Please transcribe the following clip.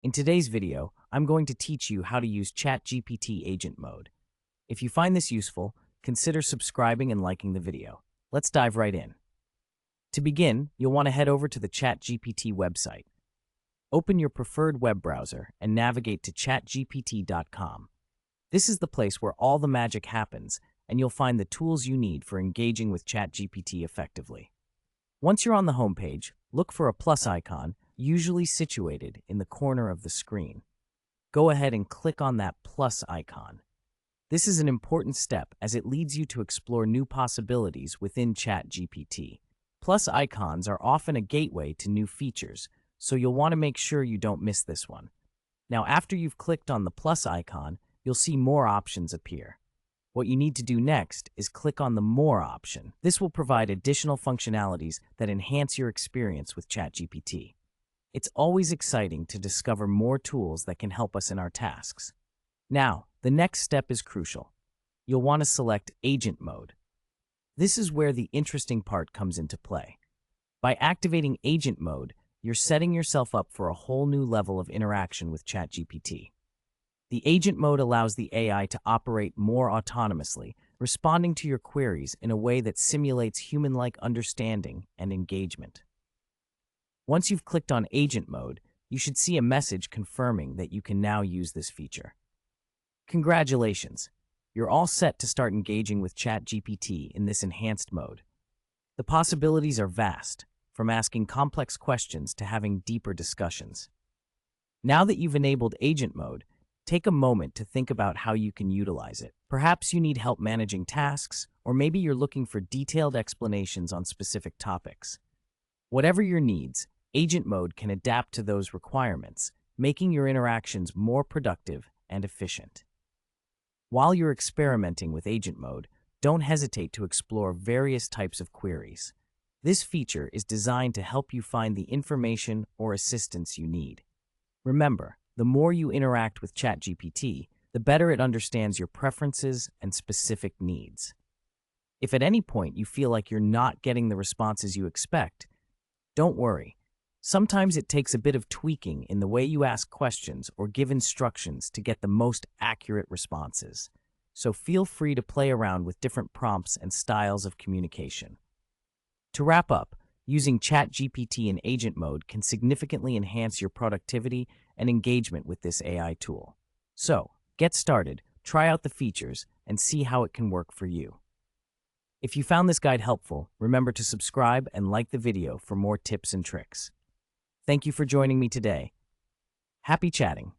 In today's video, I'm going to teach you how to use ChatGPT agent mode. If you find this useful, consider subscribing and liking the video. Let's dive right in. To begin, you'll want to head over to the ChatGPT website. Open your preferred web browser and navigate to chatgpt.com. This is the place where all the magic happens, and you'll find the tools you need for engaging with ChatGPT effectively. Once you're on the homepage, look for a plus icon, usually situated in the corner of the screen. Go ahead and click on that plus icon. This is an important step as it leads you to explore new possibilities within ChatGPT. Plus icons are often a gateway to new features, so you'll want to make sure you don't miss this one. Now, after you've clicked on the plus icon, you'll see more options appear. What you need to do next is click on the More option. This will provide additional functionalities that enhance your experience with ChatGPT. It's always exciting to discover more tools that can help us in our tasks. Now, the next step is crucial. You'll want to select Agent Mode. This is where the interesting part comes into play. By activating Agent Mode, you're setting yourself up for a whole new level of interaction with ChatGPT. The Agent Mode allows the AI to operate more autonomously, responding to your queries in a way that simulates human-like understanding and engagement. Once you've clicked on Agent Mode, you should see a message confirming that you can now use this feature. Congratulations! You're all set to start engaging with ChatGPT in this enhanced mode. The possibilities are vast, from asking complex questions to having deeper discussions. Now that you've enabled Agent Mode, take a moment to think about how you can utilize it. Perhaps you need help managing tasks, or maybe you're looking for detailed explanations on specific topics. Whatever your needs, Agent Mode can adapt to those requirements, making your interactions more productive and efficient. While you're experimenting with Agent Mode, don't hesitate to explore various types of queries. This feature is designed to help you find the information or assistance you need. Remember, the more you interact with ChatGPT, the better it understands your preferences and specific needs. If at any point you feel like you're not getting the responses you expect, don't worry. Sometimes it takes a bit of tweaking in the way you ask questions or give instructions to get the most accurate responses. So feel free to play around with different prompts and styles of communication. To wrap up, using ChatGPT in Agent Mode can significantly enhance your productivity and engagement with this AI tool. So, get started, try out the features, and see how it can work for you. If you found this guide helpful, remember to subscribe and like the video for more tips and tricks. Thank you for joining me today. Happy chatting!